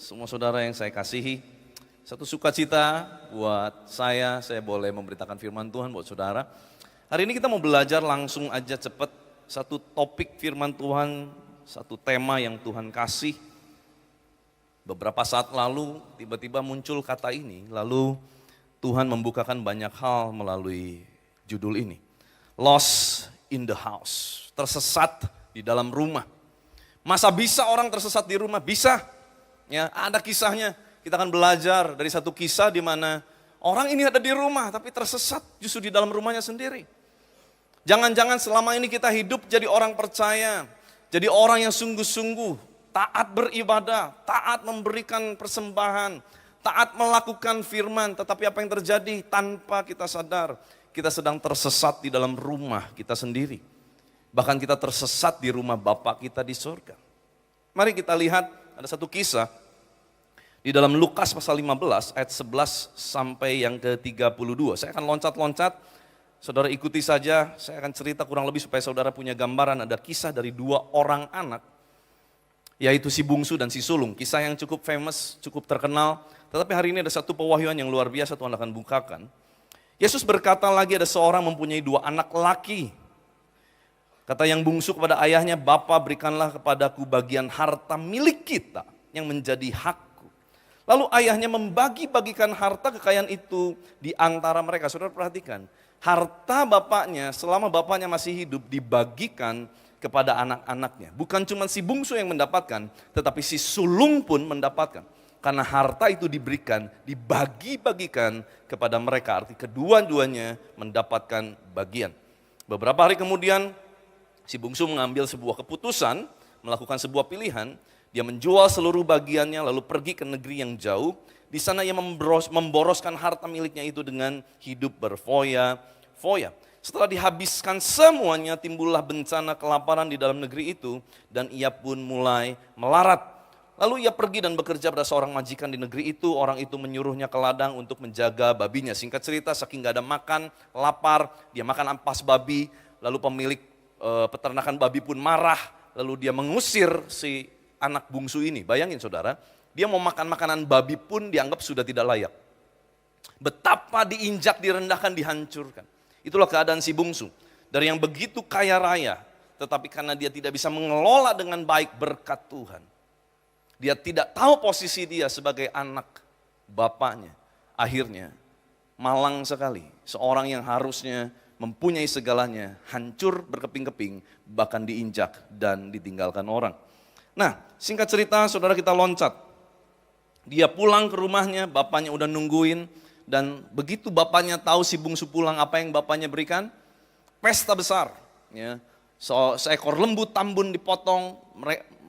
Semua saudara yang saya kasihi, satu sukacita buat saya boleh memberitakan firman Tuhan buat saudara. Hari ini kita mau belajar langsung aja cepet, satu topik firman Tuhan, satu tema yang Tuhan kasih. Beberapa saat lalu tiba-tiba muncul kata ini, lalu Tuhan membukakan banyak hal melalui judul ini. Lost in the house, tersesat di dalam rumah. Masa bisa orang tersesat di rumah? Bisa. Ya, ada kisahnya. Kita akan belajar dari satu kisah di mana orang ini ada di rumah tapi tersesat justru di dalam rumahnya sendiri. Jangan-jangan selama ini kita hidup jadi orang percaya, jadi orang yang sungguh-sungguh, taat beribadah, taat memberikan persembahan, taat melakukan firman, tetapi apa yang terjadi tanpa kita sadar, kita sedang tersesat di dalam rumah kita sendiri. Bahkan kita tersesat di rumah Bapa kita di surga. Mari kita lihat ada satu kisah di dalam Lukas pasal 15 ayat 11 sampai yang ke-32. Saya akan loncat-loncat, saudara ikuti saja, saya akan cerita kurang lebih supaya saudara punya gambaran. Ada kisah dari dua orang anak, yaitu si bungsu dan si sulung. Kisah yang cukup famous, cukup terkenal, tetapi hari ini ada satu pewahyuan yang luar biasa Tuhan akan bukakan. Yesus berkata lagi ada seorang mempunyai dua anak laki. Kata yang bungsu kepada ayahnya, Bapa berikanlah kepadaku bagian harta milik kita yang menjadi hakku. Lalu ayahnya membagi-bagikan harta kekayaan itu di antara mereka. Saudara perhatikan, harta bapaknya selama bapaknya masih hidup dibagikan kepada anak-anaknya. Bukan cuma si bungsu yang mendapatkan, tetapi si sulung pun mendapatkan. Karena harta itu diberikan, dibagi-bagikan kepada mereka. Arti kedua-duanya mendapatkan bagian. Beberapa hari kemudian, si bungsu mengambil sebuah keputusan, melakukan sebuah pilihan. Dia menjual seluruh bagiannya lalu pergi ke negeri yang jauh. Di sana ia memboroskan harta miliknya itu dengan hidup berfoya-foya. Setelah dihabiskan semuanya, timbullah bencana kelaparan di dalam negeri itu dan ia pun mulai melarat. Lalu ia pergi dan bekerja pada seorang majikan di negeri itu. Orang itu menyuruhnya ke ladang untuk menjaga babinya. Singkat cerita, saking gak ada makan, lapar, dia makan ampas babi. Lalu pemilik peternakan babi pun marah. Lalu dia mengusir si anak bungsu ini. Bayangin saudara, dia mau makan makanan babi pun dianggap sudah tidak layak. Betapa diinjak, direndahkan, dihancurkan. Itulah keadaan si bungsu. Dari yang begitu kaya raya, tetapi karena dia tidak bisa mengelola dengan baik berkat Tuhan. Dia tidak tahu posisi dia sebagai anak bapaknya. Akhirnya malang sekali. Seorang yang harusnya mempunyai segalanya, hancur berkeping-keping, bahkan diinjak dan ditinggalkan orang. Nah, singkat cerita saudara kita loncat. Dia pulang ke rumahnya, bapaknya udah nungguin. Dan begitu bapaknya tahu si bungsu pulang, apa yang bapaknya berikan? Pesta besar. Ya. Seekor lembu tambun dipotong,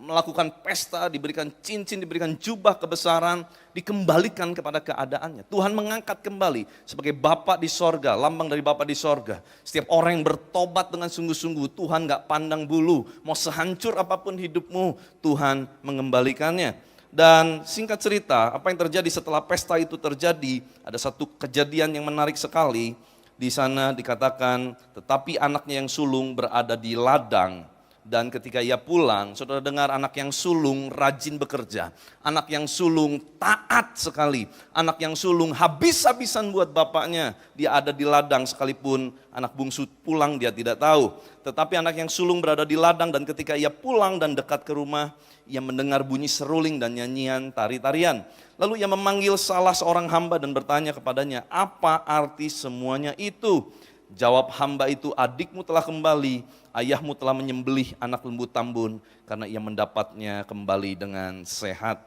melakukan pesta, diberikan cincin, diberikan jubah kebesaran, dikembalikan kepada keadaannya. Tuhan mengangkat kembali sebagai Bapa di sorga, lambang dari Bapa di sorga. Setiap orang yang bertobat dengan sungguh-sungguh, Tuhan gak pandang bulu. Mau sehancur apapun hidupmu, Tuhan mengembalikannya. Dan singkat cerita, apa yang terjadi setelah pesta itu terjadi, ada satu kejadian yang menarik sekali. Di sana dikatakan, tetapi anaknya yang sulung berada di ladang. Dan ketika ia pulang, saudara dengar anak yang sulung rajin bekerja. Anak yang sulung taat sekali. Anak yang sulung habis-habisan buat bapaknya. Dia ada di ladang sekalipun anak bungsu pulang dia tidak tahu. Tetapi anak yang sulung berada di ladang dan ketika ia pulang dan dekat ke rumah, ia mendengar bunyi seruling dan nyanyian tari-tarian. Lalu ia memanggil salah seorang hamba dan bertanya kepadanya, apa arti semuanya itu? Jawab hamba itu, adikmu telah kembali, ayahmu telah menyembelih anak lembu tambun karena ia mendapatnya kembali dengan sehat.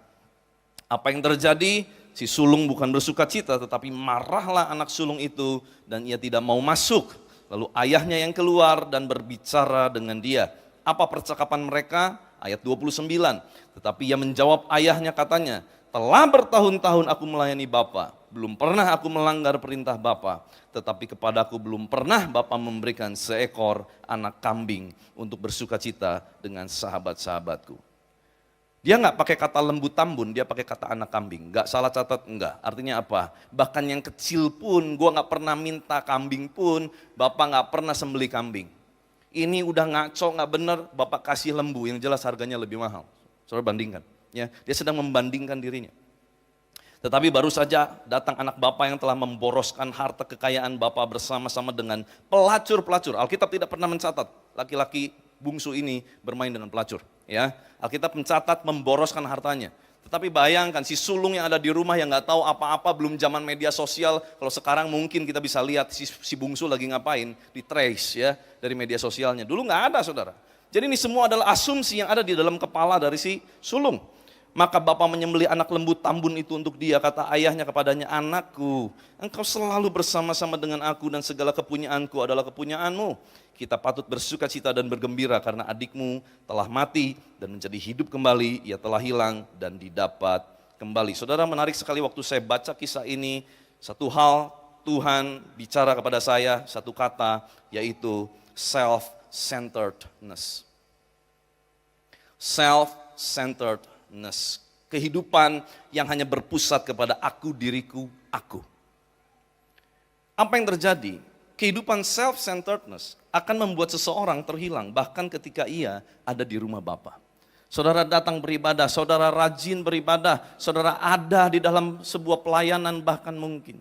Apa yang terjadi? Si sulung bukan bersuka cita tetapi marahlah anak sulung itu dan ia tidak mau masuk. Lalu ayahnya yang keluar dan berbicara dengan dia. Apa percakapan mereka? Ayat 29. Tetapi ia menjawab ayahnya katanya, telah bertahun-tahun aku melayani Bapa. Belum pernah aku melanggar perintah Bapa, tetapi kepadaku belum pernah Bapa memberikan seekor anak kambing untuk bersuka cita dengan sahabat-sahabatku. Dia nggak pakai kata lembu tambun, dia pakai kata anak kambing. Nggak salah catat, enggak. Artinya apa? Bahkan yang kecil pun, gue nggak pernah minta kambing pun, Bapak nggak pernah sembelih kambing. Ini udah ngaco, nggak bener, Bapak kasih lembu, yang jelas harganya lebih mahal. Saudara bandingkan. Ya, dia sedang membandingkan dirinya. Tetapi baru saja datang anak Bapak yang telah memboroskan harta kekayaan Bapak bersama-sama dengan pelacur-pelacur. Alkitab tidak pernah mencatat laki-laki bungsu ini bermain dengan pelacur. Ya, Alkitab mencatat memboroskan hartanya. Tetapi bayangkan si sulung yang ada di rumah yang nggak tahu apa-apa, belum zaman media sosial. Kalau sekarang mungkin kita bisa lihat si bungsu lagi ngapain, di trace ya dari media sosialnya. Dulu nggak ada, saudara. Jadi ini semua adalah asumsi yang ada di dalam kepala dari si sulung. Maka Bapak menyembelih anak lembu tambun itu untuk dia, kata ayahnya kepadanya, anakku, engkau selalu bersama-sama dengan aku dan segala kepunyaanku adalah kepunyaanmu. Kita patut bersuka cita dan bergembira karena adikmu telah mati dan menjadi hidup kembali, ia telah hilang dan didapat kembali. Saudara, menarik sekali waktu saya baca kisah ini, satu hal Tuhan bicara kepada saya, satu kata, yaitu self-centeredness. Self-centeredness. Kehidupan yang hanya berpusat kepada aku, diriku, aku. Apa yang terjadi? Kehidupan self-centeredness akan membuat seseorang terhilang bahkan ketika ia ada di rumah Bapa. Saudara datang beribadah, saudara rajin beribadah, saudara ada di dalam sebuah pelayanan bahkan mungkin.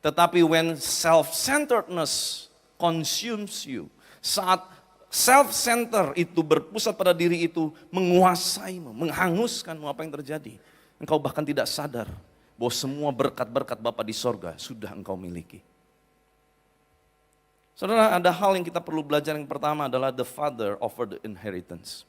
Tetapi when self-centeredness consumes you, saat self-center itu berpusat pada diri itu menguasaimu, menghanguskanmu, apa yang terjadi? Engkau bahkan tidak sadar bahwa semua berkat-berkat Bapa di sorga sudah engkau miliki. Saudara, ada hal yang kita perlu belajar. Yang pertama adalah the father offered the inheritance.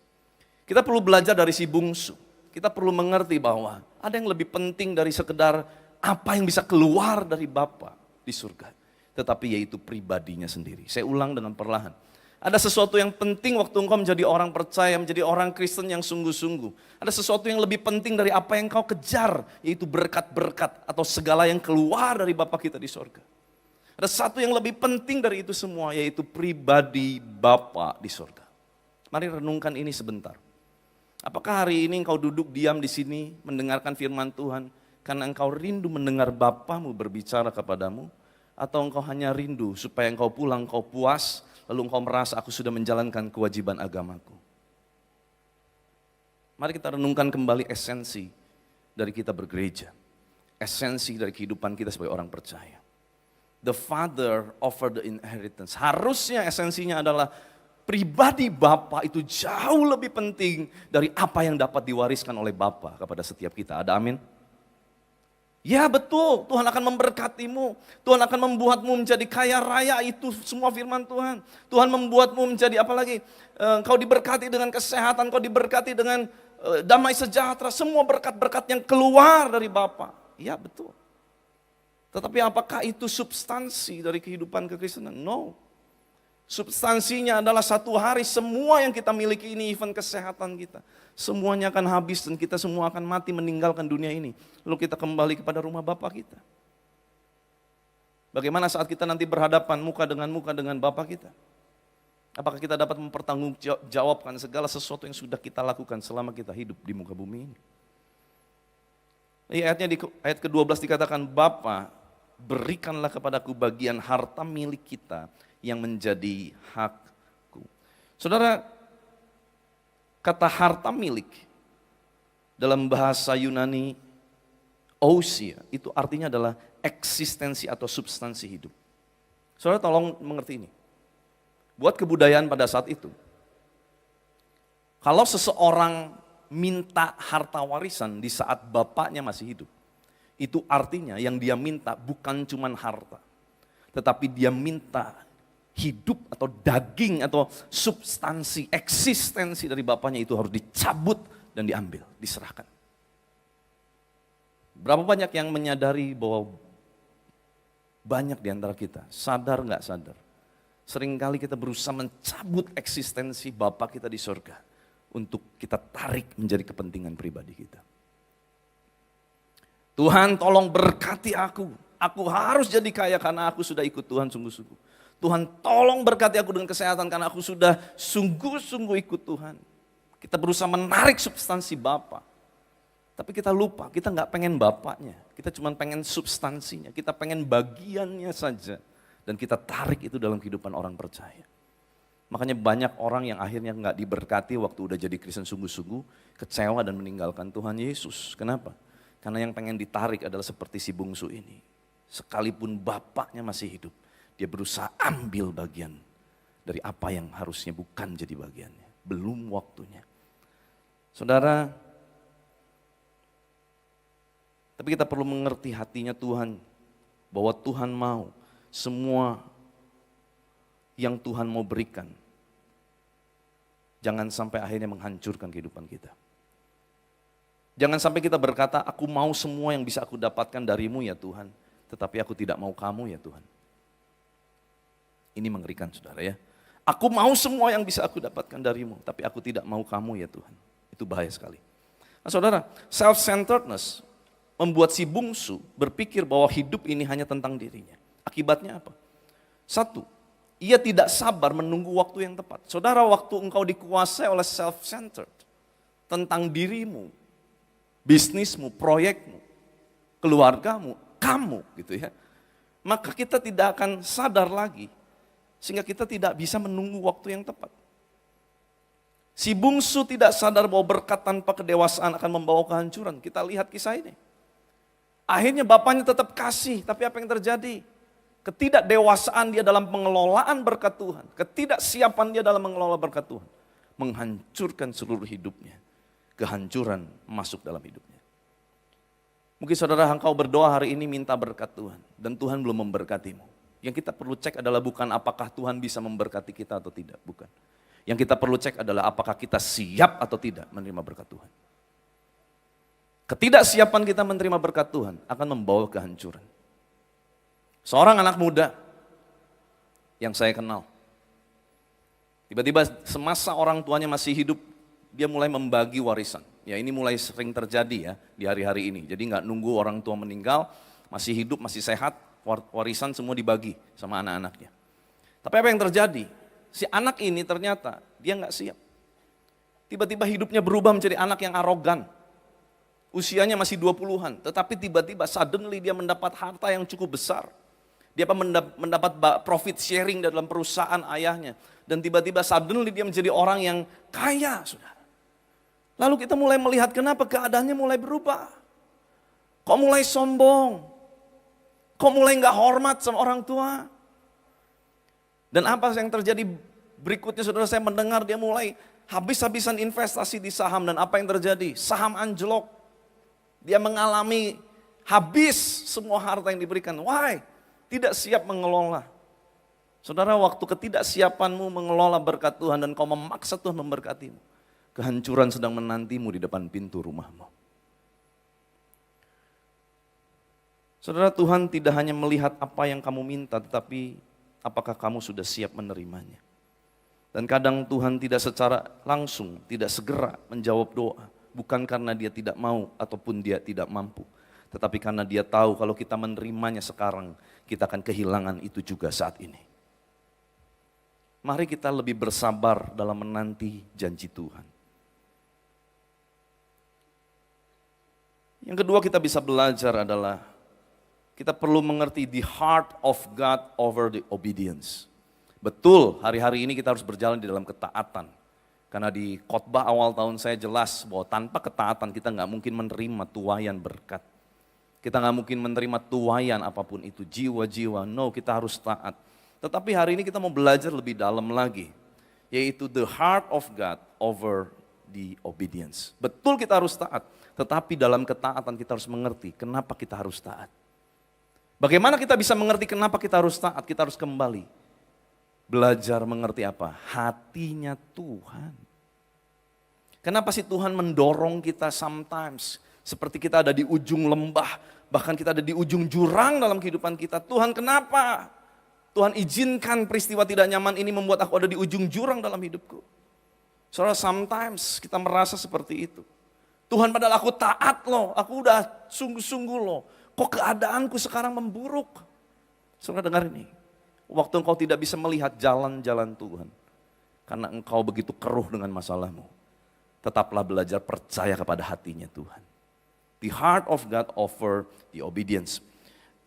Kita perlu belajar dari si bungsu. Kita perlu mengerti bahwa ada yang lebih penting dari sekedar apa yang bisa keluar dari Bapa di surga. Tetapi yaitu pribadinya sendiri. Saya ulang dengan perlahan. Ada sesuatu yang penting waktu engkau menjadi orang percaya, menjadi orang Kristen yang sungguh-sungguh. Ada sesuatu yang lebih penting dari apa yang kau kejar, yaitu berkat-berkat atau segala yang keluar dari Bapa kita di sorga. Ada satu yang lebih penting dari itu semua, yaitu pribadi Bapa di sorga. Mari renungkan ini sebentar. Apakah hari ini engkau duduk diam di sini mendengarkan firman Tuhan karena engkau rindu mendengar Bapamu berbicara kepadamu? Atau engkau hanya rindu supaya engkau pulang, engkau puas, lalu engkau merasa aku sudah menjalankan kewajiban agamaku? Mari kita renungkan kembali esensi dari kita bergereja. Esensi dari kehidupan kita sebagai orang percaya. The father offered the inheritance. Harusnya esensinya adalah pribadi Bapa itu jauh lebih penting dari apa yang dapat diwariskan oleh Bapa kepada setiap kita. Ada amin? Ya betul, Tuhan akan memberkatimu. Tuhan akan membuatmu menjadi kaya raya, itu semua firman Tuhan. Tuhan membuatmu menjadi apa lagi? Kau diberkati dengan kesehatan, kau diberkati dengan damai sejahtera. Semua berkat-berkat yang keluar dari Bapa. Ya betul. Tetapi apakah itu substansi dari kehidupan kekristenan? No. Substansinya adalah satu hari semua yang kita miliki ini, even kesehatan kita. Semuanya akan habis dan kita semua akan mati meninggalkan dunia ini. Lalu kita kembali kepada rumah Bapa kita. Bagaimana saat kita nanti berhadapan muka dengan Bapa kita? Apakah kita dapat mempertanggungjawabkan segala sesuatu yang sudah kita lakukan selama kita hidup di muka bumi ini? Di ayat ke-12 dikatakan, Bapa, berikanlah kepadaku bagian harta milik kita yang menjadi hakku. Saudara, kata harta milik dalam bahasa Yunani, ousia, itu artinya adalah eksistensi atau substansi hidup. Saudara tolong mengerti ini. Buat kebudayaan pada saat itu, kalau seseorang minta harta warisan di saat bapaknya masih hidup, itu artinya yang dia minta bukan cuma harta, tetapi dia minta hidup atau daging atau substansi, eksistensi dari bapaknya itu harus dicabut dan diambil, diserahkan. Berapa banyak yang menyadari bahwa banyak di antara kita, sadar nggak sadar, seringkali kita berusaha mencabut eksistensi Bapa kita di surga untuk kita tarik menjadi kepentingan pribadi kita. Tuhan tolong berkati aku harus jadi kaya karena aku sudah ikut Tuhan sungguh-sungguh. Tuhan tolong berkati aku dengan kesehatan karena aku sudah sungguh-sungguh ikut Tuhan. Kita berusaha menarik substansi Bapa. Tapi kita lupa, kita nggak pengen Bapaknya. Kita cuma pengen substansinya, kita pengen bagiannya saja. Dan kita tarik itu dalam kehidupan orang percaya. Makanya banyak orang yang akhirnya nggak diberkati waktu udah jadi Kristen sungguh-sungguh, kecewa dan meninggalkan Tuhan Yesus. Kenapa? Karena yang pengen ditarik adalah seperti si bungsu ini. Sekalipun bapaknya masih hidup, dia berusaha ambil bagian dari apa yang harusnya bukan jadi bagiannya. Belum waktunya. Saudara, tapi kita perlu mengerti hatinya Tuhan, bahwa Tuhan mau semua yang Tuhan mau berikan, jangan sampai akhirnya menghancurkan kehidupan kita. Jangan sampai kita berkata, aku mau semua yang bisa aku dapatkan darimu ya Tuhan, tetapi aku tidak mau kamu ya Tuhan. Ini mengerikan saudara ya. Aku mau semua yang bisa aku dapatkan darimu, tapi aku tidak mau kamu ya Tuhan. Itu bahaya sekali. Nah saudara, self-centeredness membuat si bungsu berpikir bahwa hidup ini hanya tentang dirinya. Akibatnya apa? Satu, ia tidak sabar menunggu waktu yang tepat. Saudara, waktu engkau dikuasai oleh self-centered, tentang dirimu, bisnismu, proyekmu, keluargamu, kamu gitu ya. Maka kita tidak akan sadar lagi, sehingga kita tidak bisa menunggu waktu yang tepat. Si bungsu tidak sadar bahwa berkat tanpa kedewasaan akan membawa kehancuran. Kita lihat kisah ini. Akhirnya bapaknya tetap kasih, tapi apa yang terjadi? Ketidakdewasaan dia dalam pengelolaan berkat Tuhan, ketidaksiapan dia dalam mengelola berkat Tuhan, menghancurkan seluruh hidupnya. Kehancuran masuk dalam hidupnya. Mungkin saudara engkau berdoa hari ini minta berkat Tuhan, dan Tuhan belum memberkatimu. Yang kita perlu cek adalah bukan apakah Tuhan bisa memberkati kita atau tidak, bukan. Yang kita perlu cek adalah apakah kita siap atau tidak menerima berkat Tuhan. Ketidaksiapan kita menerima berkat Tuhan akan membawa kehancuran. Seorang anak muda yang saya kenal, tiba-tiba semasa orang tuanya masih hidup, dia mulai membagi warisan. Ya ini mulai sering terjadi ya di hari-hari ini. Jadi nggak nunggu orang tua meninggal, masih hidup, masih sehat, warisan semua dibagi sama anak-anaknya. Tapi apa yang terjadi? Si anak ini ternyata dia nggak siap. Tiba-tiba hidupnya berubah menjadi anak yang arogan. Usianya masih 20-an, tetapi tiba-tiba suddenly dia mendapat harta yang cukup besar. Dia mendapat profit sharing dalam perusahaan ayahnya. Dan tiba-tiba suddenly dia menjadi orang yang kaya, saudara. Lalu kita mulai melihat kenapa keadaannya mulai berubah. Kok mulai sombong? Kok mulai gak hormat sama orang tua? Dan apa yang terjadi berikutnya saudara, saya mendengar dia mulai habis-habisan investasi di saham. Dan apa yang terjadi? Saham anjlok. Dia mengalami habis semua harta yang diberikan. Why? Tidak siap mengelola. Saudara, waktu ketidaksiapanmu mengelola berkat Tuhan dan kau memaksa Tuhan memberkatimu, kehancuran sedang menantimu di depan pintu rumahmu. Saudara, Tuhan tidak hanya melihat apa yang kamu minta, tetapi apakah kamu sudah siap menerimanya. Dan kadang Tuhan tidak secara langsung, tidak segera menjawab doa. Bukan karena dia tidak mau ataupun dia tidak mampu. Tetapi karena dia tahu kalau kita menerimanya sekarang, kita akan kehilangan itu juga saat ini. Mari kita lebih bersabar dalam menanti janji Tuhan. Yang kedua kita bisa belajar adalah kita perlu mengerti the heart of God over the obedience. Betul, hari-hari ini kita harus berjalan di dalam ketaatan. Karena di khotbah awal tahun saya jelas bahwa tanpa ketaatan kita nggak mungkin menerima tuaian berkat. Kita nggak mungkin menerima tuaian apapun itu, jiwa-jiwa. No, kita harus taat. Tetapi hari ini kita mau belajar lebih dalam lagi. Yaitu the heart of God over the obedience. Betul kita harus taat, tetapi dalam ketaatan kita harus mengerti kenapa kita harus taat. Bagaimana kita bisa mengerti kenapa kita harus taat? Kita harus kembali belajar mengerti apa? Hatinya Tuhan. Kenapa sih Tuhan mendorong kita sometimes seperti kita ada di ujung lembah, bahkan kita ada di ujung jurang dalam kehidupan kita. Tuhan kenapa? Tuhan izinkan peristiwa tidak nyaman ini membuat aku ada di ujung jurang dalam hidupku. Saudara, sometimes kita merasa seperti itu. Tuhan padahal aku taat loh, aku udah sungguh-sungguh loh. Kok keadaanku sekarang memburuk? Saudara dengar ini. Waktu engkau tidak bisa melihat jalan-jalan Tuhan. Karena engkau begitu keruh dengan masalahmu. tetaplah belajar percaya kepada hatinya Tuhan. The heart of God offer the obedience.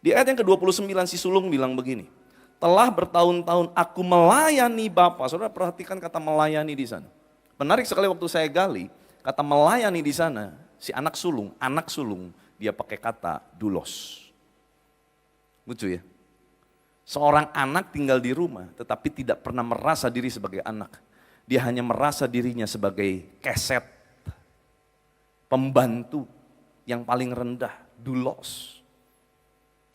Di ayat yang ke-29 si sulung bilang begini, telah bertahun-tahun aku melayani Bapa. Saudara perhatikan kata melayani di sana. Menarik sekali waktu saya gali, kata melayani di sana, si anak sulung, dia pakai kata dulos. Lucu ya. Seorang anak tinggal di rumah, tetapi tidak pernah merasa diri sebagai anak. Dia hanya merasa dirinya sebagai keset, pembantu yang paling rendah, dulos.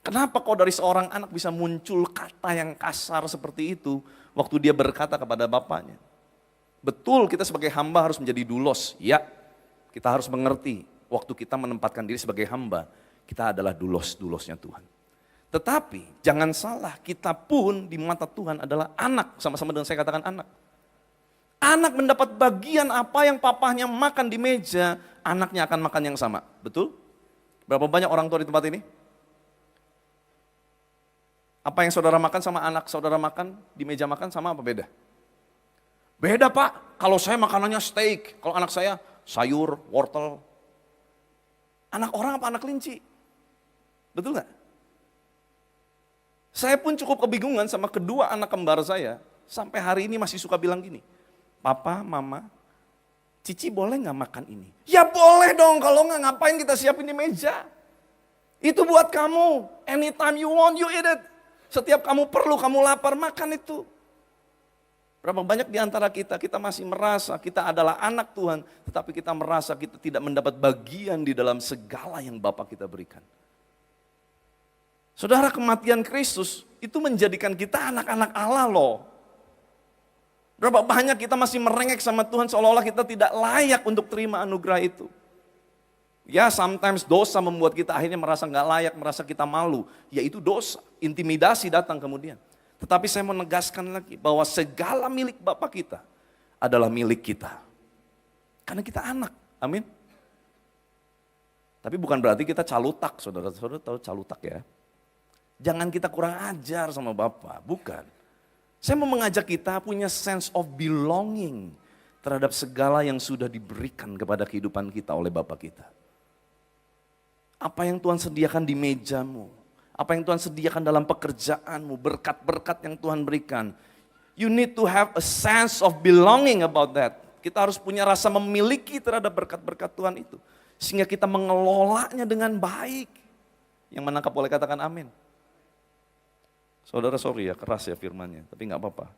Kenapa kok dari seorang anak bisa muncul kata yang kasar seperti itu waktu dia berkata kepada bapaknya? Betul, kita sebagai hamba harus menjadi dulos. Ya, kita harus mengerti waktu kita menempatkan diri sebagai hamba, kita adalah dulos-dulosnya Tuhan. Tetapi jangan salah, kita pun di mata Tuhan adalah anak, sama-sama dengan saya katakan anak. Anak mendapat bagian apa yang papahnya makan di meja, anaknya akan makan yang sama. Betul? Berapa banyak orang tua di tempat ini? Apa yang saudara makan sama anak saudara makan di meja makan sama apa beda? Beda Pak, kalau saya makanannya steak, kalau anak saya sayur, wortel. Anak orang apa anak kelinci? Betul gak? Saya pun cukup kebingungan sama kedua anak kembar saya, sampai hari ini masih suka bilang gini, Papa, Mama, Cici boleh gak makan ini? Ya boleh dong, kalau gak ngapain kita siapin di meja. Itu buat kamu, anytime you want you eat it. Setiap kamu perlu, kamu lapar, makan itu. Berapa banyak di antara kita masih merasa kita adalah anak Tuhan, tetapi kita merasa kita tidak mendapat bagian di dalam segala yang Bapa kita berikan. Saudara, kematian Kristus itu menjadikan kita anak-anak Allah loh. Berapa banyak kita masih merengek sama Tuhan seolah-olah kita tidak layak untuk terima anugerah itu. Ya, sometimes dosa membuat kita akhirnya merasa nggak layak, merasa kita malu. Yaitu dosa, intimidasi datang kemudian. Tetapi saya mau negaskan lagi bahwa segala milik Bapa kita adalah milik kita. Karena kita anak, amin. Tapi bukan berarti kita calutak, saudara-saudara tahu calutak ya. Jangan kita kurang ajar sama Bapa, bukan. Saya mau mengajak kita punya sense of belonging terhadap segala yang sudah diberikan kepada kehidupan kita oleh Bapa kita. Apa yang Tuhan sediakan di mejamu, apa yang Tuhan sediakan dalam pekerjaanmu, berkat-berkat yang Tuhan berikan. You need to have a sense of belonging about that. Kita harus punya rasa memiliki terhadap berkat-berkat Tuhan itu. Sehingga kita mengelolanya dengan baik. Yang menangkap boleh katakan amin. Saudara sorry ya keras ya firmannya, tapi gak apa-apa.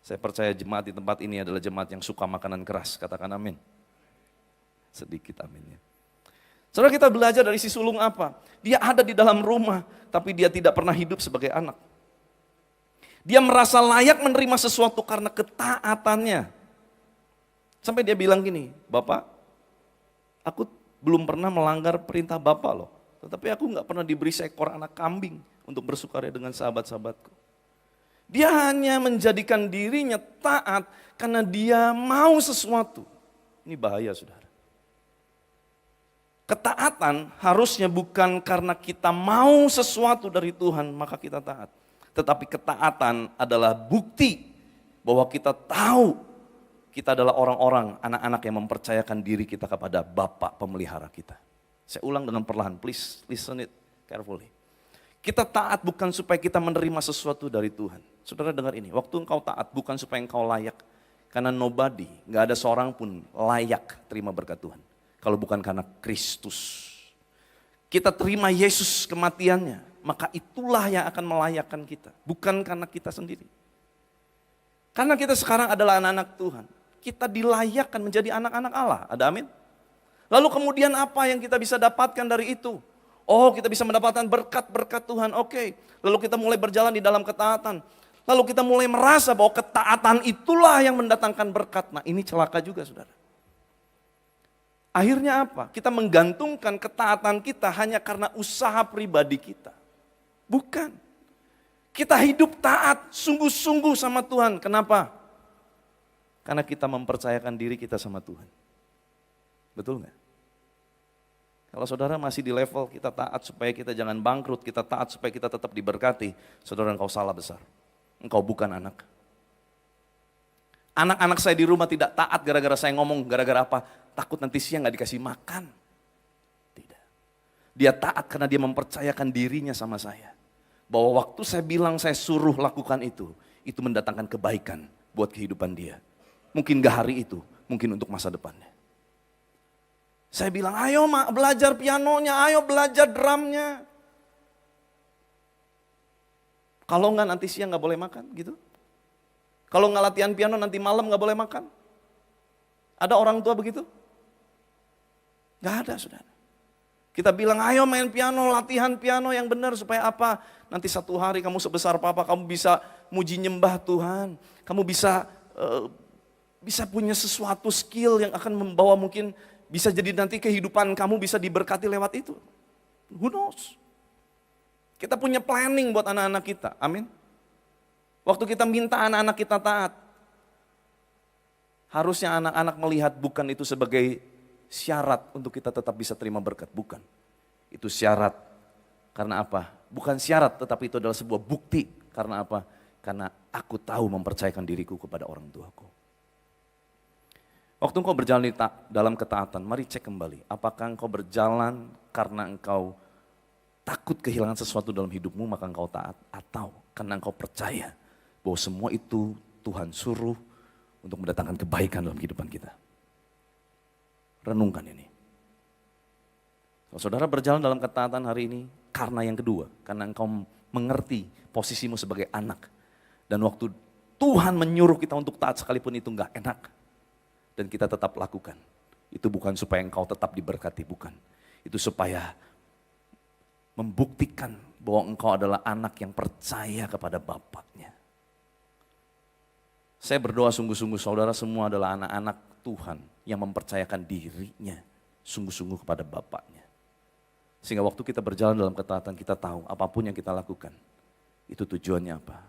Saya percaya jemaat di tempat ini adalah jemaat yang suka makanan keras, katakan amin. Sedikit aminnya. Saudara, kita belajar dari si sulung apa? Dia ada di dalam rumah, tapi dia tidak pernah hidup sebagai anak. Dia merasa layak menerima sesuatu karena ketaatannya. Sampai dia bilang gini, Bapak, aku belum pernah melanggar perintah Bapak loh. Tetapi aku gak pernah diberi seekor anak kambing untuk bersukaria dengan sahabat-sahabatku. Dia hanya menjadikan dirinya taat karena dia mau sesuatu. Ini bahaya saudara. Ketaatan harusnya bukan karena kita mau sesuatu dari Tuhan maka kita taat. Tetapi ketaatan adalah bukti bahwa kita tahu kita adalah orang-orang, anak-anak yang mempercayakan diri kita kepada Bapa pemelihara kita. Saya ulang dengan perlahan, please listen it carefully. Kita taat bukan supaya kita menerima sesuatu dari Tuhan. Saudara dengar ini, waktu engkau taat bukan supaya engkau layak. Karena nobody, gak ada seorang pun layak terima berkat Tuhan. Kalau bukan karena Kristus. Kita terima Yesus kematiannya, maka itulah yang akan melayakkan kita. Bukan karena kita sendiri. Karena kita sekarang adalah anak-anak Tuhan. Kita dilayakkan menjadi anak-anak Allah, ada amin? Lalu kemudian apa yang kita bisa dapatkan dari itu? Oh, kita bisa mendapatkan berkat-berkat Tuhan, oke. Lalu kita mulai berjalan di dalam ketaatan. Lalu kita mulai merasa bahwa ketaatan itulah yang mendatangkan berkat. Nah ini celaka juga saudara. Akhirnya apa? Kita menggantungkan ketaatan kita hanya karena usaha pribadi kita. Bukan. Kita hidup taat, sungguh-sungguh sama Tuhan. Kenapa? Karena kita mempercayakan diri kita sama Tuhan. Betul nggak? Kalau saudara masih di level kita taat supaya kita jangan bangkrut, kita taat supaya kita tetap diberkati, saudara engkau salah besar. Engkau bukan anak. Anak-anak saya di rumah tidak taat gara-gara saya ngomong, gara-gara apa? Takut nanti siang gak dikasih makan. Tidak. Dia taat karena dia mempercayakan dirinya sama saya. Bahwa waktu saya bilang saya suruh lakukan itu mendatangkan kebaikan buat kehidupan dia. Mungkin gak hari itu, mungkin untuk masa depannya. Saya bilang, ayo mak belajar pianonya, ayo belajar drumnya. Kalau enggak nanti siang gak boleh makan gitu. Kalau nggak latihan piano nanti malam nggak boleh makan. Ada orang tua begitu? Nggak ada, saudara. Kita bilang, ayo main piano, latihan piano yang benar supaya apa? Nanti satu hari kamu sebesar papa, kamu bisa muji nyembah Tuhan. Kamu bisa punya sesuatu skill yang akan membawa mungkin bisa jadi nanti kehidupan kamu bisa diberkati lewat itu. Who knows? Kita punya planning buat anak-anak kita, amin. Waktu kita minta anak-anak kita taat, harusnya anak-anak melihat bukan itu sebagai syarat untuk kita tetap bisa terima berkat, bukan. Itu syarat, karena apa? Bukan syarat, tetapi itu adalah sebuah bukti. Karena apa? Karena aku tahu mempercayakan diriku kepada orang tuaku. Waktu engkau berjalan dalam ketaatan, mari cek kembali. Apakah engkau berjalan karena engkau takut kehilangan sesuatu dalam hidupmu, maka engkau taat. Atau karena engkau percaya bahwa semua itu Tuhan suruh untuk mendatangkan kebaikan dalam kehidupan kita. Renungkan ini. Kalau saudara berjalan dalam ketaatan hari ini, karena yang kedua, karena engkau mengerti posisimu sebagai anak. Dan waktu Tuhan menyuruh kita untuk taat sekalipun itu enggak enak. Dan kita tetap lakukan. Itu bukan supaya engkau tetap diberkati, bukan. Itu supaya membuktikan bahwa engkau adalah anak yang percaya kepada Bapaknya. Saya berdoa sungguh-sungguh saudara semua adalah anak-anak Tuhan yang mempercayakan dirinya sungguh-sungguh kepada Bapaknya. Sehingga waktu kita berjalan dalam ketaatan kita tahu apapun yang kita lakukan, itu tujuannya apa.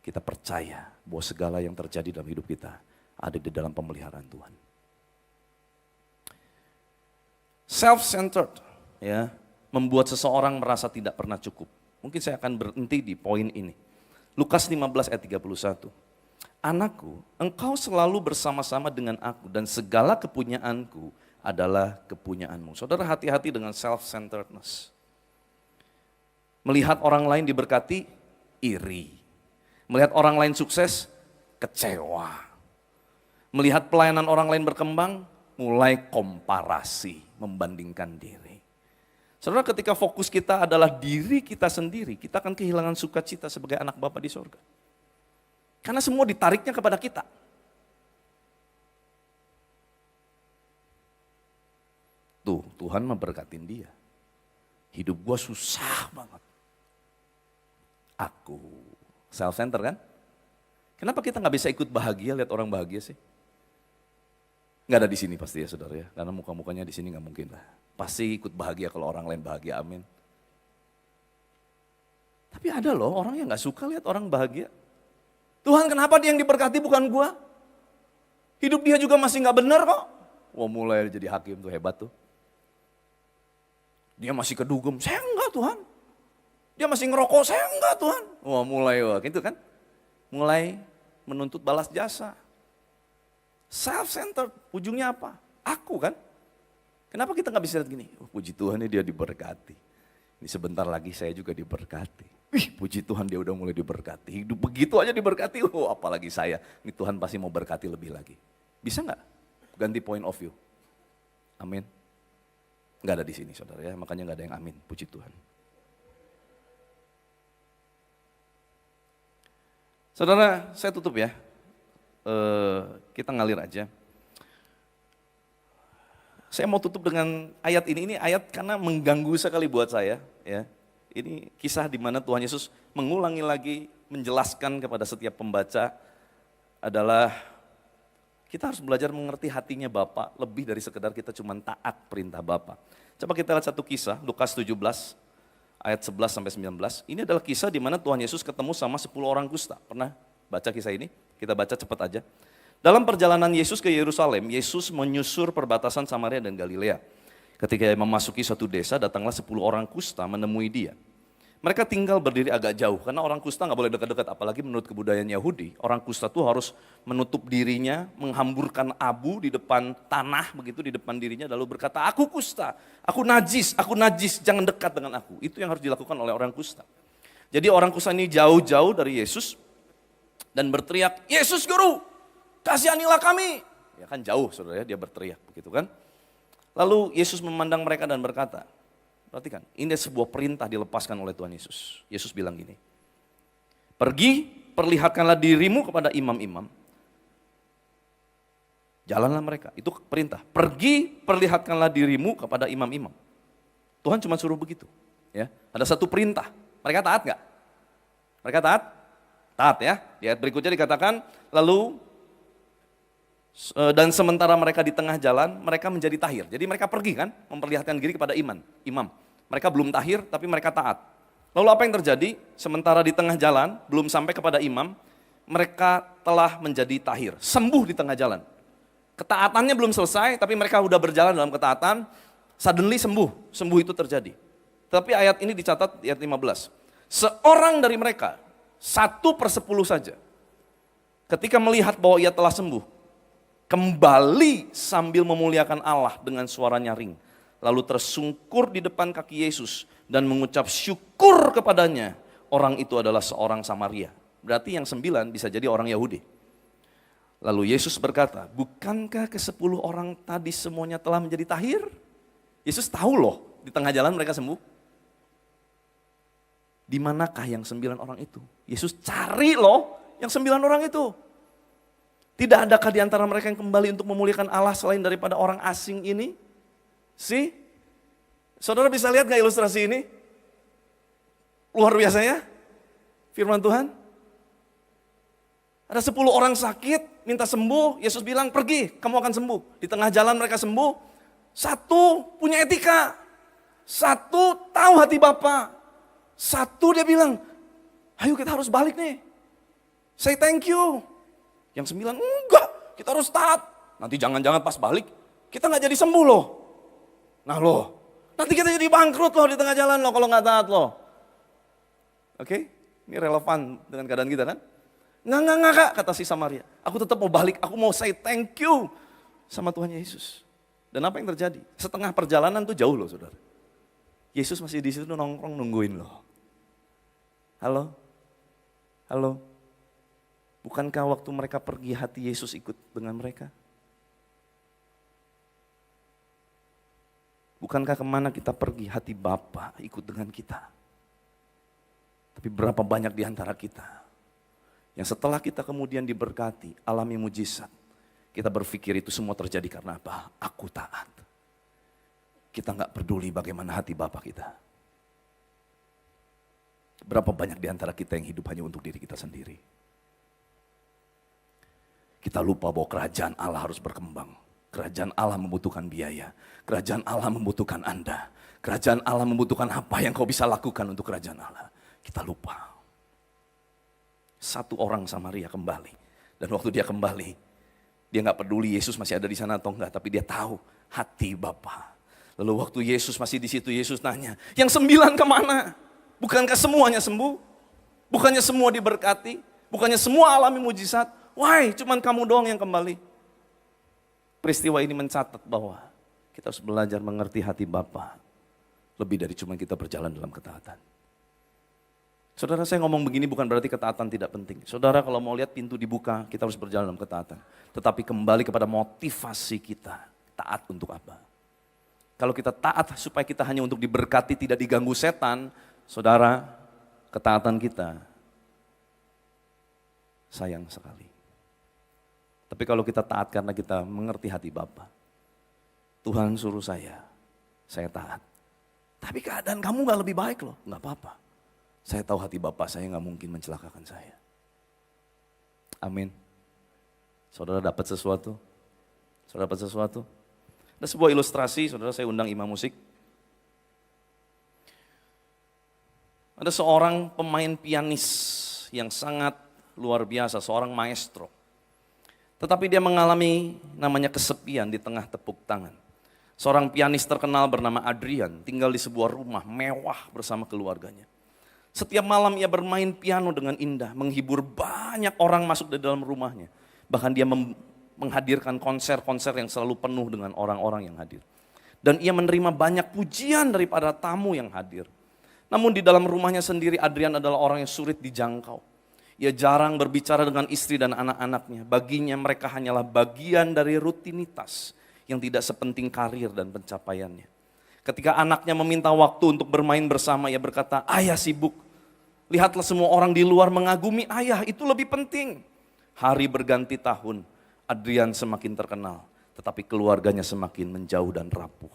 Kita percaya bahwa segala yang terjadi dalam hidup kita ada di dalam pemeliharaan Tuhan. Self-centered ya, membuat seseorang merasa tidak pernah cukup. Mungkin saya akan berhenti di poin ini. Lukas 15 ayat 31. Anakku, engkau selalu bersama-sama dengan aku dan segala kepunyaanku adalah kepunyaanmu. Saudara hati-hati dengan self-centeredness. Melihat orang lain diberkati, iri. Melihat orang lain sukses, kecewa. Melihat pelayanan orang lain berkembang, mulai komparasi, membandingkan diri. Saudara ketika fokus kita adalah diri kita sendiri, kita akan kehilangan sukacita sebagai anak Bapa di sorga. Karena semua ditariknya kepada kita. Tuh, Tuhan memberkatin dia. Hidup gua susah banget. Aku, self-center kan? Kenapa kita nggak bisa ikut bahagia, lihat orang bahagia sih? Nggak ada di sini pasti ya saudara ya, karena muka-mukanya di sini nggak mungkin lah. Pasti ikut bahagia kalau orang lain bahagia, amin. Tapi ada loh orang yang nggak suka lihat orang bahagia. Tuhan kenapa dia yang diberkati bukan gua? Hidup dia juga masih gak benar kok. Wah mulai jadi hakim tuh hebat tuh. Dia masih kedugem, saya enggak Tuhan. Dia masih ngerokok, saya enggak Tuhan. Wah mulai gitu kan. Mulai menuntut balas jasa. Self-centered, ujungnya apa? Aku kan. Kenapa kita gak bisa lihat gini? Oh, puji Tuhan ini dia diberkati. Ini sebentar lagi saya juga diberkati. Wih, puji Tuhan dia udah mulai diberkati. Hidup begitu aja diberkati, oh apalagi saya. Ini Tuhan pasti mau berkati lebih lagi. Bisa nggak? Ganti point of view. Amin. Nggak ada di sini saudara ya, makanya nggak ada yang amin. Puji Tuhan. Saudara, saya tutup ya. Kita ngalir aja. Saya mau tutup dengan ayat ini. Ini ayat karena mengganggu sekali buat saya ya. Ini kisah di mana Tuhan Yesus mengulangi lagi, menjelaskan kepada setiap pembaca adalah kita harus belajar mengerti hatinya Bapa lebih dari sekedar kita cuma taat perintah Bapa. Coba kita lihat satu kisah, Lukas 17 ayat 11 sampai 19. Ini adalah kisah di mana Tuhan Yesus ketemu sama 10 orang kusta. Pernah baca kisah ini? Kita baca cepat aja. Dalam perjalanan Yesus ke Yerusalem, Yesus menyusur perbatasan Samaria dan Galilea. Ketika memasuki suatu desa, datanglah 10 orang kusta menemui dia. Mereka tinggal berdiri agak jauh, karena orang kusta nggak boleh dekat-dekat, apalagi menurut kebudayaan Yahudi. Orang kusta tuh harus menutup dirinya, menghamburkan abu di depan tanah, begitu di depan dirinya, lalu berkata, aku kusta, aku najis, jangan dekat dengan aku. Itu yang harus dilakukan oleh orang kusta. Jadi orang kusta ini jauh-jauh dari Yesus, dan berteriak, Yesus Guru, kasihanilah kami. Ya kan jauh saudara ya, dia berteriak begitu kan. Lalu Yesus memandang mereka dan berkata, perhatikan, ini sebuah perintah dilepaskan oleh Tuhan Yesus. Yesus bilang gini, pergi perlihatkanlah dirimu kepada imam-imam. Jalanlah mereka, itu perintah. Pergi perlihatkanlah dirimu kepada imam-imam. Tuhan cuma suruh begitu. Ya, ada satu perintah. Mereka taat nggak? Mereka taat? Taat ya. Di ayat berikutnya dikatakan, lalu dan sementara mereka di tengah jalan, mereka menjadi tahir. Jadi mereka pergi kan, memperlihatkan diri kepada imam. Mereka belum tahir, tapi mereka taat. Lalu apa yang terjadi? Sementara di tengah jalan, belum sampai kepada imam, mereka telah menjadi tahir. Sembuh di tengah jalan. Ketaatannya belum selesai, tapi mereka sudah berjalan dalam ketaatan, suddenly sembuh itu terjadi. Tapi ayat ini dicatat di ayat 15. Seorang dari mereka, 1/10 saja, ketika melihat bahwa ia telah sembuh, kembali sambil memuliakan Allah dengan suara nyaring. Lalu tersungkur di depan kaki Yesus dan mengucap syukur kepadanya. Orang itu adalah seorang Samaria. Berarti yang 9 bisa jadi orang Yahudi. Lalu Yesus berkata, bukankah ke-10 orang tadi semuanya telah menjadi tahir? Yesus tahu loh, di tengah jalan mereka sembuh. Di manakah yang 9 orang itu? Yesus cari loh yang 9 orang itu. Tidak adakah di antara mereka yang kembali untuk memuliakan Allah selain daripada orang asing ini? Saudara bisa lihat gak ilustrasi ini? Luar biasa ya, firman Tuhan. Ada 10 orang sakit, minta sembuh, Yesus bilang pergi, kamu akan sembuh. Di tengah jalan mereka sembuh, 1 punya etika, 1 tahu hati Bapa, 1 dia bilang, ayo kita harus balik nih, say thank you. Yang 9, enggak, kita harus taat. Nanti jangan-jangan pas balik, kita gak jadi sembuh loh. Nah loh, nanti kita jadi bangkrut loh di tengah jalan loh kalau gak taat loh. Oke, ini relevan dengan keadaan kita kan? Enggak kak, kata si Samaria. Aku tetap mau balik, aku mau say thank you sama Tuhan Yesus. Dan apa yang terjadi? Setengah perjalanan tuh jauh loh saudara. Yesus masih di situ nongkrong nungguin loh. Halo? Bukankah waktu mereka pergi hati Yesus ikut dengan mereka? Bukankah kemana kita pergi hati Bapa ikut dengan kita? Tapi berapa banyak di antara kita yang setelah kita kemudian diberkati, alami mujizat, kita berpikir itu semua terjadi karena apa? Aku taat. Kita gak peduli bagaimana hati Bapa kita. Berapa banyak di antara kita yang hidup hanya untuk diri kita sendiri. Kita lupa bahwa kerajaan Allah harus berkembang. Kerajaan Allah membutuhkan biaya. Kerajaan Allah membutuhkan Anda. Kerajaan Allah membutuhkan apa yang kau bisa lakukan untuk kerajaan Allah. Kita lupa. 1 orang Samaria kembali. Dan waktu dia kembali, dia gak peduli Yesus masih ada di sana atau enggak. Tapi dia tahu hati Bapa. Lalu waktu Yesus masih di situ, Yesus nanya, yang 9 kemana? Bukankah semuanya sembuh? Bukannya semua diberkati? Bukannya semua alami mujizat? Why? Cuman kamu doang yang kembali. Peristiwa ini mencatat bahwa kita harus belajar mengerti hati Bapa. Lebih dari cuma kita berjalan dalam ketaatan. Saudara, saya ngomong begini bukan berarti ketaatan tidak penting. Saudara, kalau mau lihat pintu dibuka, kita harus berjalan dalam ketaatan. Tetapi kembali kepada motivasi kita. Taat untuk apa? Kalau kita taat supaya kita hanya untuk diberkati, tidak diganggu setan, saudara, ketaatan kita sayang sekali. Tapi kalau kita taat karena kita mengerti hati Bapa, Tuhan suruh saya taat. Tapi keadaan kamu gak lebih baik loh, gak apa-apa. Saya tahu hati Bapa saya gak mungkin mencelakakan saya. Amin. Saudara dapat sesuatu? Saudara dapat sesuatu? Ada sebuah ilustrasi, saudara, saya undang imam musik. Ada seorang pemain pianis yang sangat luar biasa, seorang maestro. Tetapi dia mengalami namanya kesepian di tengah tepuk tangan. Seorang pianis terkenal bernama Adrian tinggal di sebuah rumah mewah bersama keluarganya. Setiap malam ia bermain piano dengan indah, menghibur banyak orang masuk di dalam rumahnya. Bahkan dia menghadirkan konser-konser yang selalu penuh dengan orang-orang yang hadir. Dan ia menerima banyak pujian daripada tamu yang hadir. Namun di dalam rumahnya sendiri Adrian adalah orang yang sulit dijangkau. Ia jarang berbicara dengan istri dan anak-anaknya. Baginya mereka hanyalah bagian dari rutinitas yang tidak sepenting karir dan pencapaiannya. Ketika anaknya meminta waktu untuk bermain bersama, ia berkata, "Ayah sibuk. Lihatlah semua orang di luar mengagumi ayah, itu lebih penting." Hari berganti tahun, Adrian semakin terkenal, tetapi keluarganya semakin menjauh dan rapuh.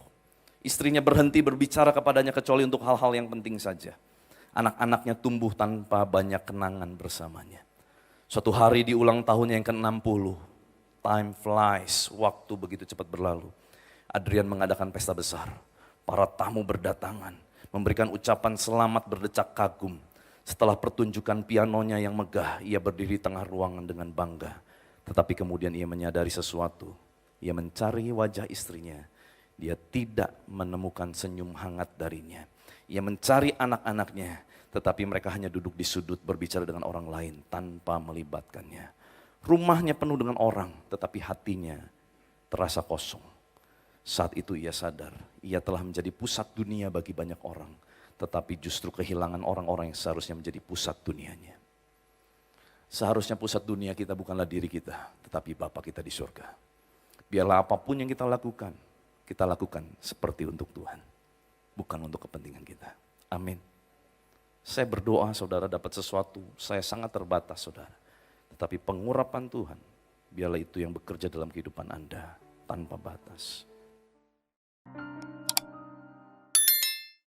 Istrinya berhenti berbicara kepadanya kecuali untuk hal-hal yang penting saja. Anak-anaknya tumbuh tanpa banyak kenangan bersamanya. Suatu hari di ulang tahunnya yang ke-60, time flies, waktu begitu cepat berlalu. Adrian mengadakan pesta besar. Para tamu berdatangan, memberikan ucapan selamat berdecak kagum. Setelah pertunjukan pianonya yang megah, ia berdiri tengah ruangan dengan bangga. Tetapi kemudian ia menyadari sesuatu. Ia mencari wajah istrinya. Dia tidak menemukan senyum hangat darinya. Ia mencari anak-anaknya, tetapi mereka hanya duduk di sudut berbicara dengan orang lain tanpa melibatkannya. Rumahnya penuh dengan orang, tetapi hatinya terasa kosong. Saat itu ia sadar, ia telah menjadi pusat dunia bagi banyak orang. Tetapi justru kehilangan orang-orang yang seharusnya menjadi pusat dunianya. Seharusnya pusat dunia kita bukanlah diri kita, tetapi Bapa kita di surga. Biarlah apapun yang kita lakukan seperti untuk Tuhan. Bukan untuk kepentingan kita. Amin. Saya berdoa saudara dapat sesuatu, saya sangat terbatas saudara. Tetapi pengurapan Tuhan, biarlah itu yang bekerja dalam kehidupan Anda tanpa batas.